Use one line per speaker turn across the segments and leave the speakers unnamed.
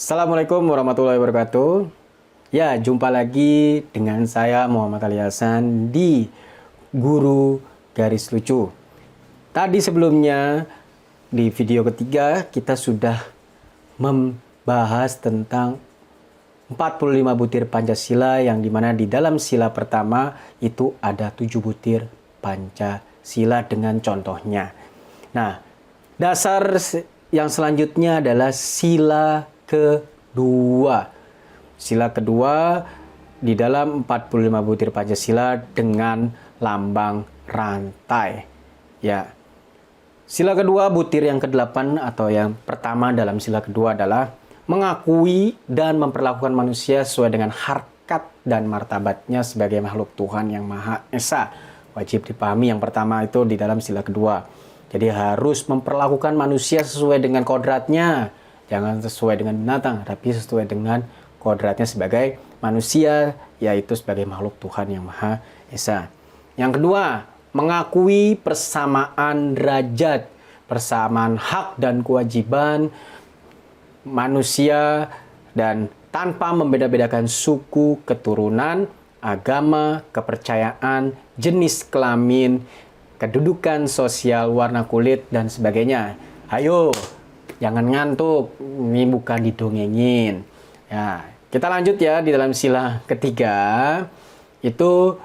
Assalamualaikum warahmatullahi wabarakatuh. Ya, jumpa lagi dengan saya Muhammad Ali Hasan di Guru Garis Lucu. Tadi sebelumnya di video ketiga kita sudah membahas tentang 45 butir Pancasila yang dimana di dalam sila pertama itu ada 7 butir Pancasila dengan contohnya. Nah, dasar yang selanjutnya adalah sila kedua. Sila kedua di dalam 45 butir Pancasila dengan lambang rantai. Ya. Sila kedua butir yang ke-8 atau yang pertama dalam sila kedua adalah mengakui dan memperlakukan manusia sesuai dengan harkat dan martabatnya sebagai makhluk Tuhan yang Maha Esa. Wajib dipahami yang pertama itu di dalam sila kedua. Jadi harus memperlakukan manusia sesuai dengan kodratnya. Jangan sesuai dengan binatang, tapi sesuai dengan kodratnya sebagai manusia, yaitu sebagai makhluk Tuhan yang Maha Esa. Yang kedua, mengakui persamaan derajat, persamaan hak dan kewajiban manusia dan tanpa membeda-bedakan suku, keturunan, agama, kepercayaan, jenis kelamin, kedudukan sosial, warna kulit, dan sebagainya. Ayo, jangan ngantuk, ini bukan didongengin. Ya, kita lanjut ya di dalam sila ketiga, itu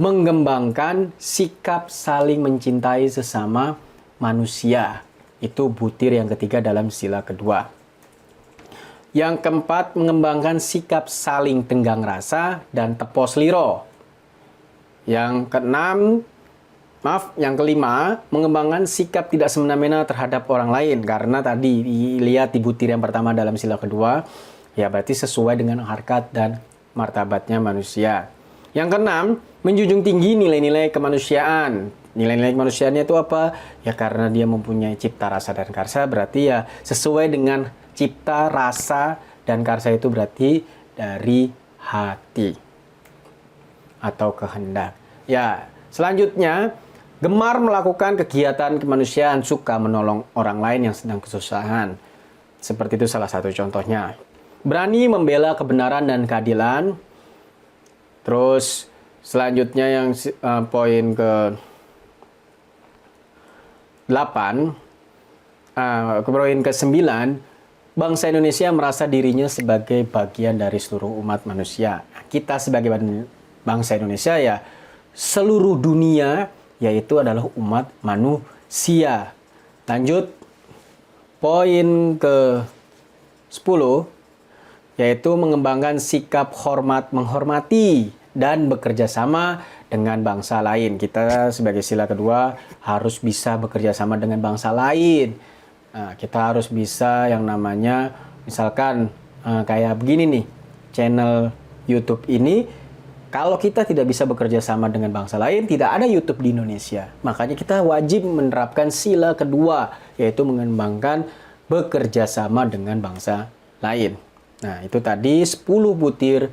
mengembangkan sikap saling mencintai sesama manusia. Itu butir yang ketiga dalam sila kedua. Yang keempat, mengembangkan sikap saling tenggang rasa dan tepos liro. Yang kelima, mengembangkan sikap tidak semena-mena terhadap orang lain. Karena tadi dilihat di butir yang pertama dalam sila kedua, ya berarti sesuai dengan harkat dan martabatnya manusia. Yang keenam, menjunjung tinggi nilai-nilai kemanusiaan. Nilai-nilai kemanusiaannya itu apa? Ya karena dia mempunyai cipta, rasa, dan karsa, berarti ya sesuai dengan cipta, rasa, dan karsa itu berarti dari hati atau kehendak. Ya, selanjutnya, gemar melakukan kegiatan kemanusiaan, suka menolong orang lain yang sedang kesusahan. Seperti itu salah satu contohnya. Berani membela kebenaran dan keadilan. Terus selanjutnya yang poin ke-8, poin ke-9, bangsa Indonesia merasa dirinya sebagai bagian dari seluruh umat manusia. Kita sebagai bangsa Indonesia ya seluruh dunia, yaitu adalah umat manusia. Lanjut, poin ke-10, yaitu mengembangkan sikap hormat menghormati dan bekerja sama dengan bangsa lain. Kita sebagai sila kedua harus bisa bekerja sama dengan bangsa lain. Nah, kita harus bisa yang namanya, misalkan kayak begini nih, channel YouTube ini, kalau kita tidak bisa bekerja sama dengan bangsa lain, tidak ada YouTube di Indonesia. Makanya kita wajib menerapkan sila kedua, yaitu mengembangkan bekerja sama dengan bangsa lain. Nah, itu tadi 10 butir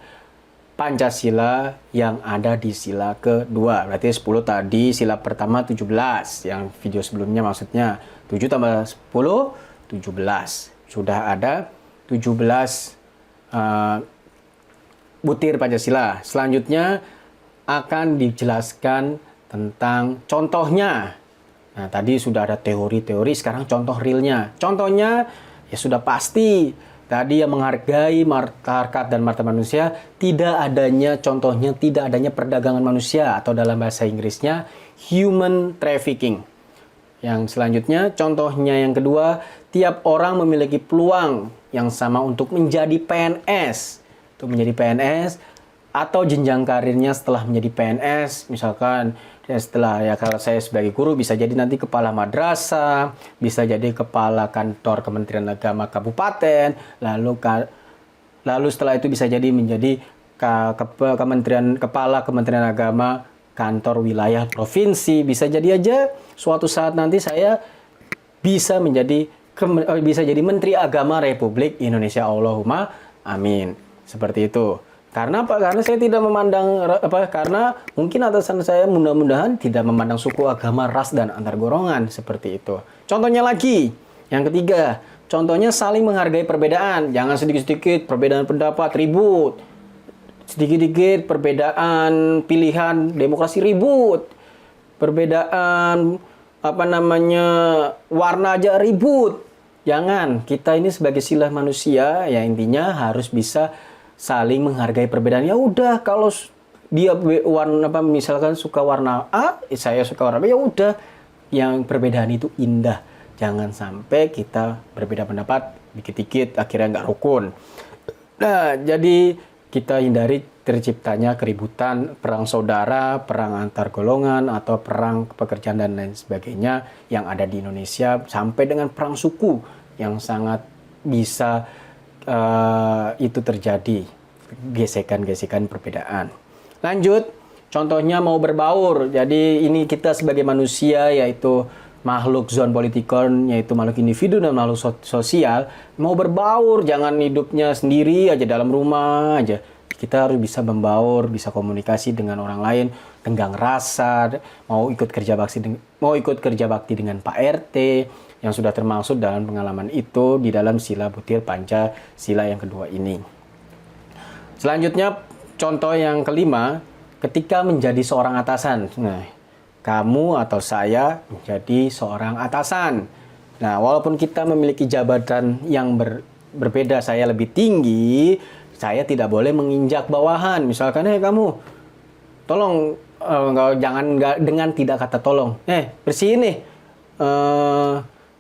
Pancasila yang ada di sila kedua. Berarti 10 tadi, sila pertama 17. Yang video sebelumnya maksudnya 7 tambah 10, 17. Sudah ada 17 butir Pancasila. Selanjutnya akan dijelaskan tentang contohnya. Nah, tadi sudah ada teori-teori, sekarang contoh realnya. Contohnya ya sudah pasti. Tadi yang menghargai harkat dan martabat manusia, tidak adanya contohnya, tidak adanya perdagangan manusia atau dalam bahasa Inggrisnya human trafficking. Yang selanjutnya, contohnya yang kedua, tiap orang memiliki peluang yang sama untuk menjadi PNS. Untuk menjadi PNS atau jenjang karirnya setelah menjadi PNS, misalkan ya setelah ya kalau saya sebagai guru bisa jadi nanti kepala madrasah, bisa jadi kepala kantor Kementerian Agama kabupaten, lalu setelah itu bisa jadi menjadi kepala Kementerian Agama kantor wilayah provinsi, bisa jadi aja suatu saat nanti saya bisa jadi Menteri Agama Republik Indonesia. Allahumma amin. Seperti itu. Karena apa? Karena saya tidak memandang karena mungkin atasan saya mudah-mudahan tidak memandang suku, agama, ras, dan antar golongan seperti itu. Contohnya lagi, yang ketiga, contohnya saling menghargai perbedaan. Jangan sedikit-sedikit perbedaan pendapat ribut. Sedikit-sedikit perbedaan pilihan demokrasi ribut. Perbedaan warna aja ribut. Jangan. Kita ini sebagai sila manusia ya intinya harus bisa saling menghargai perbedaan. Ya udah, kalau dia misalkan suka warna A, saya suka warna B, ya udah. Yang perbedaan itu indah. Jangan sampai kita berbeda pendapat dikit-dikit akhirnya nggak rukun. Nah, jadi kita hindari terciptanya keributan, perang saudara, perang antar golongan, atau perang pekerjaan dan lain sebagainya yang ada di Indonesia, sampai dengan perang suku yang sangat bisa itu terjadi, gesekan-gesekan perbedaan. Lanjut, contohnya mau berbaur. Jadi ini kita sebagai manusia, yaitu makhluk zoonpolitikon, yaitu makhluk individu dan makhluk sosial, mau berbaur, jangan hidupnya sendiri aja dalam rumah aja. Kita harus bisa membaur, bisa komunikasi dengan orang lain, tenggang rasa, mau ikut kerja bakti dengan Pak RT yang sudah termasuk dalam pengalaman itu di dalam sila butir Pancasila yang kedua ini. Selanjutnya, contoh yang kelima, ketika menjadi seorang atasan. Nah, kamu atau saya menjadi seorang atasan. Nah, walaupun kita memiliki jabatan yang berbeda, saya lebih tinggi, saya tidak boleh menginjak bawahan. Misalkan, kamu, tolong, jangan dengan tidak kata tolong. Bersihin nih,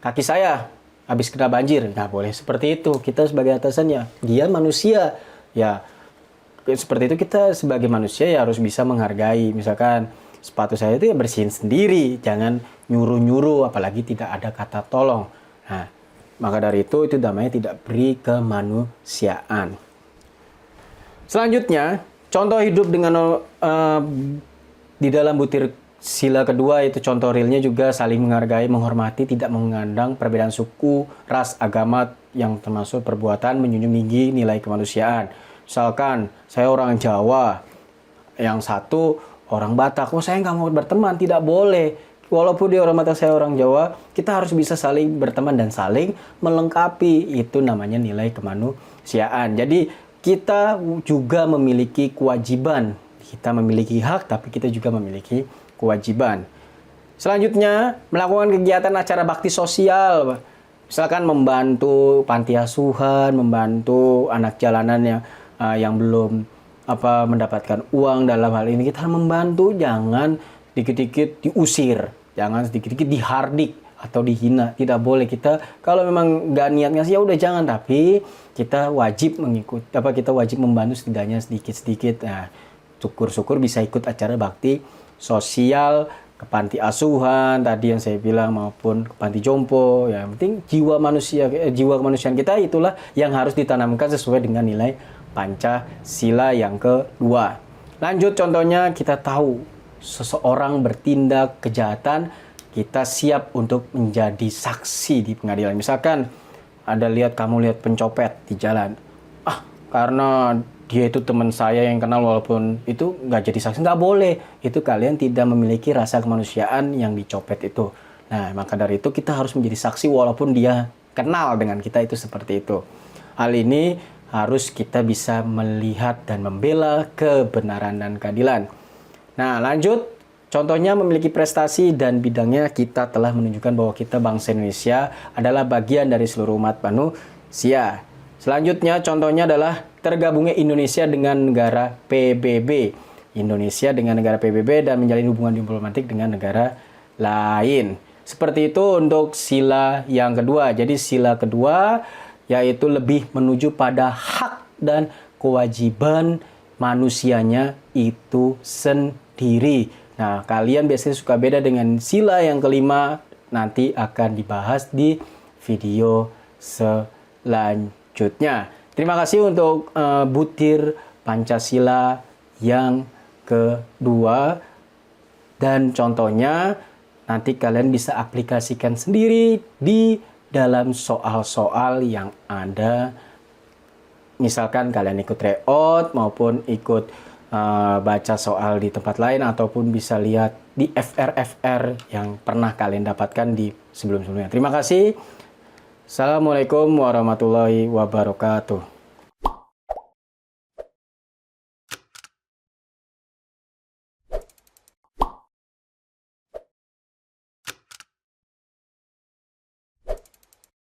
kaki saya habis kena banjir. Nggak boleh seperti itu. Kita sebagai atasan ya, dia manusia. Ya, seperti itu kita sebagai manusia ya harus bisa menghargai. Misalkan sepatu saya itu ya bersihin sendiri, jangan nyuruh-nyuruh, apalagi tidak ada kata tolong. Nah, maka dari itu namanya tidak beri kemanusiaan. Selanjutnya, contoh hidup dengan di dalam butir sila kedua itu contoh realnya juga saling menghargai, menghormati, tidak mengandang perbedaan suku, ras, agama yang termasuk perbuatan menjunjung tinggi nilai kemanusiaan. Misalkan, saya orang Jawa, yang satu orang Batak, saya nggak mau berteman, tidak boleh. Walaupun dia orang Batak, saya orang Jawa, kita harus bisa saling berteman dan saling melengkapi. Itu namanya nilai kemanusiaan. Jadi, kita juga memiliki kewajiban. Kita memiliki hak, tapi kita juga memiliki kewajiban. Selanjutnya, melakukan kegiatan acara bakti sosial. Misalkan membantu panti asuhan, membantu anak jalanan yang belum mendapatkan uang. Dalam hal ini kita membantu, jangan dikit-dikit diusir, jangan sedikit-dikit dihardik atau dihina. Tidak boleh. Kita kalau memang nggak niat ngasih ya udah jangan, tapi kita wajib kita wajib membantu setidaknya sedikit-sedikit. Nah, syukur-syukur bisa ikut acara bakti sosial ke panti asuhan tadi yang saya bilang, maupun ke panti jompo. Yang penting jiwa kemanusiaan kita itulah yang harus ditanamkan sesuai dengan nilai Pancasila yang kedua. Lanjut, contohnya kita tahu seseorang bertindak kejahatan, kita siap untuk menjadi saksi di pengadilan. Misalkan kamu lihat pencopet di jalan, karena dia itu teman saya yang kenal, walaupun itu nggak jadi saksi, nggak boleh. Itu kalian tidak memiliki rasa kemanusiaan yang dicopet itu. Nah, maka dari itu kita harus menjadi saksi walaupun dia kenal dengan kita, itu seperti itu. Hal ini harus kita bisa melihat dan membela kebenaran dan keadilan. Nah, lanjut. Contohnya memiliki prestasi dan bidangnya kita telah menunjukkan bahwa kita bangsa Indonesia adalah bagian dari seluruh umat manusia. Selanjutnya contohnya adalah tergabungnya Indonesia dengan negara PBB. Indonesia dengan negara PBB dan menjalin hubungan diplomatik dengan negara lain. Seperti itu untuk sila yang kedua. Jadi sila kedua yaitu lebih menuju pada hak dan kewajiban manusianya itu sendiri. Nah, kalian biasanya suka beda dengan sila yang kelima, nanti akan dibahas di video selanjutnya. Terima kasih untuk butir Pancasila yang kedua, dan contohnya nanti kalian bisa aplikasikan sendiri di dalam soal-soal yang ada. Misalkan kalian ikut reot maupun ikut baca soal di tempat lain, ataupun bisa lihat di FR yang pernah kalian dapatkan di sebelum-sebelumnya. Terima kasih. Assalamualaikum warahmatullahi wabarakatuh.